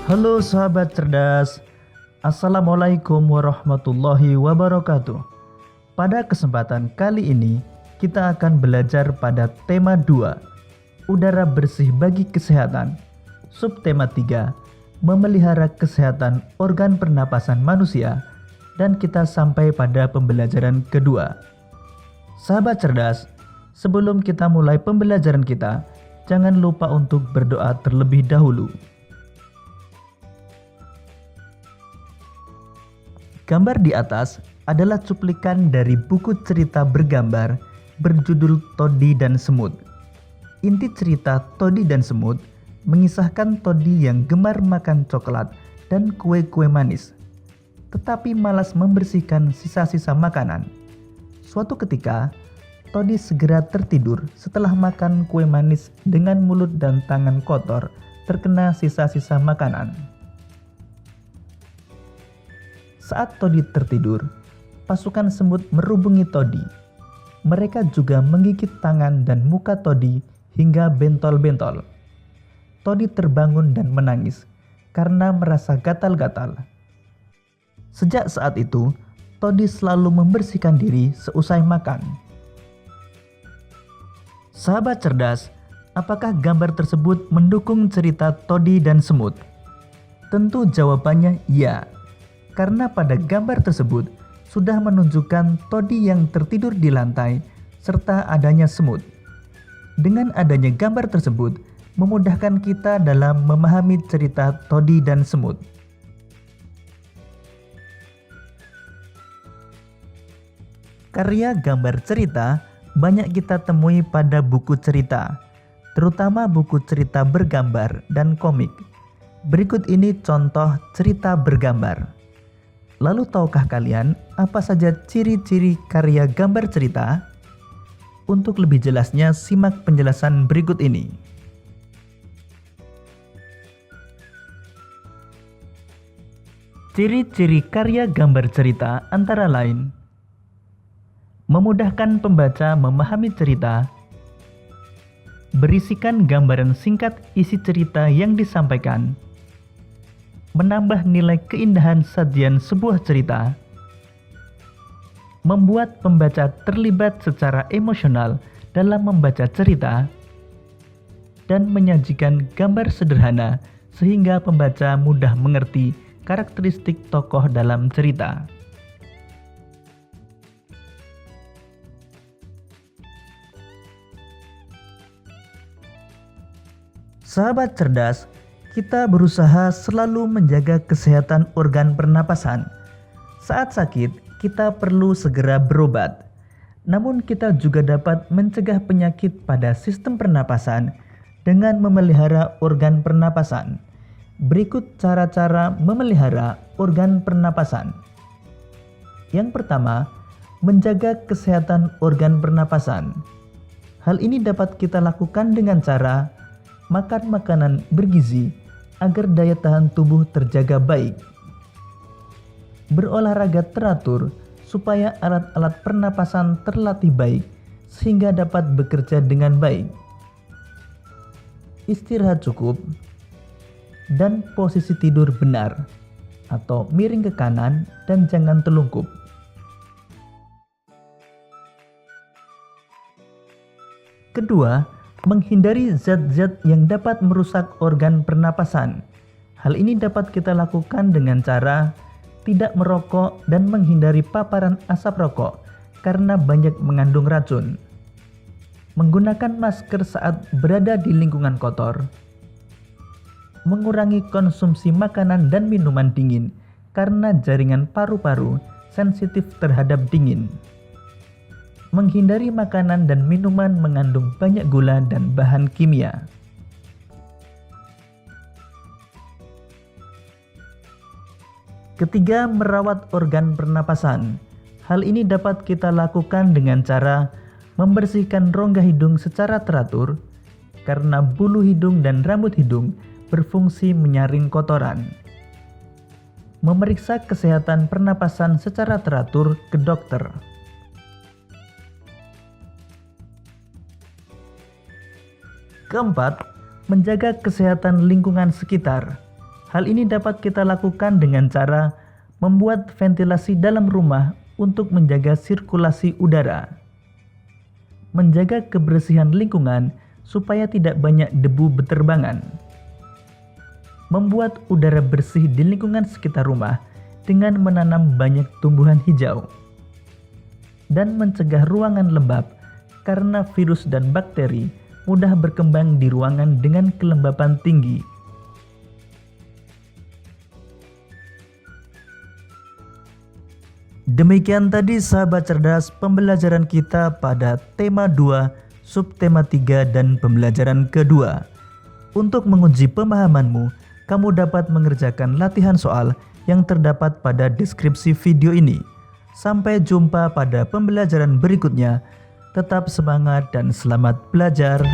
Halo sahabat cerdas, Assalamualaikum warahmatullahi wabarakatuh. Pada kesempatan kali ini, kita akan belajar pada tema 2, udara bersih bagi kesehatan. Subtema 3, memelihara kesehatan organ pernapasan manusia. Dan kita sampai pada pembelajaran kedua. Sahabat cerdas, sebelum kita mulai pembelajaran kita, jangan lupa untuk berdoa terlebih dahulu. Gambar di atas adalah cuplikan dari buku cerita bergambar berjudul Toddy dan Semut. Inti cerita Toddy dan Semut mengisahkan Toddy yang gemar makan coklat dan kue-kue manis, tetapi malas membersihkan sisa-sisa makanan. Suatu ketika, Toddy segera tertidur setelah makan kue manis dengan mulut dan tangan kotor terkena sisa-sisa makanan. Saat Toddy tertidur, pasukan semut merubungi Toddy. Mereka juga menggigit tangan dan muka Toddy hingga bentol-bentol. Toddy terbangun dan menangis karena merasa gatal-gatal. Sejak saat itu, Toddy selalu membersihkan diri seusai makan. Sahabat cerdas, apakah gambar tersebut mendukung cerita Toddy dan Semut? Tentu jawabannya ya. Karena pada gambar tersebut sudah menunjukkan Toddy yang tertidur di lantai serta adanya semut. Dengan adanya gambar tersebut memudahkan kita dalam memahami cerita Toddy dan Semut. Karya gambar cerita banyak kita temui pada buku cerita, terutama buku cerita bergambar dan komik. Berikut ini contoh cerita bergambar. Lalu tahukah kalian apa saja ciri-ciri karya gambar cerita? Untuk lebih jelasnya simak penjelasan berikut ini. Ciri-ciri karya gambar cerita antara lain: memudahkan pembaca memahami cerita, berisikan gambaran singkat isi cerita yang disampaikan, menambah nilai keindahan sajian sebuah cerita, membuat pembaca terlibat secara emosional dalam membaca cerita, dan menyajikan gambar sederhana sehingga pembaca mudah mengerti karakteristik tokoh dalam cerita. Sahabat cerdas, kita berusaha selalu menjaga kesehatan organ pernapasan. Saat sakit, kita perlu segera berobat. Namun kita juga dapat mencegah penyakit pada sistem pernapasan dengan memelihara organ pernapasan. Berikut cara-cara memelihara organ pernapasan. Yang pertama, menjaga kesehatan organ pernapasan. Hal ini dapat kita lakukan dengan cara makan makanan bergizi agar daya tahan tubuh terjaga baik. Berolahraga teratur supaya alat-alat pernapasan terlatih baik sehingga dapat bekerja dengan baik. Istirahat cukup dan posisi tidur benar atau miring ke kanan dan jangan telungkup. Kedua, menghindari zat-zat yang dapat merusak organ pernapasan. Hal ini dapat kita lakukan dengan cara tidak merokok dan menghindari paparan asap rokok karena banyak mengandung racun. Menggunakan masker saat berada di lingkungan kotor. Mengurangi konsumsi makanan dan minuman dingin karena jaringan paru-paru sensitif terhadap dingin. Menghindari makanan dan minuman mengandung banyak gula dan bahan kimia. Ketiga, merawat organ pernapasan. Hal ini dapat kita lakukan dengan cara membersihkan rongga hidung secara teratur, karena bulu hidung dan rambut hidung berfungsi menyaring kotoran. Memeriksa kesehatan pernapasan secara teratur ke dokter. Keempat, menjaga kesehatan lingkungan sekitar. Hal ini dapat kita lakukan dengan cara membuat ventilasi dalam rumah untuk menjaga sirkulasi udara, menjaga kebersihan lingkungan supaya tidak banyak debu beterbangan, membuat udara bersih di lingkungan sekitar rumah dengan menanam banyak tumbuhan hijau, dan mencegah ruangan lembab karena virus dan bakteri mudah berkembang di ruangan dengan kelembapan tinggi. Demikian tadi sahabat cerdas pembelajaran kita pada tema 2, subtema 3 dan pembelajaran kedua. Untuk menguji pemahamanmu, kamu dapat mengerjakan latihan soal yang terdapat pada deskripsi video ini. Sampai jumpa pada pembelajaran berikutnya. Tetap semangat dan selamat belajar.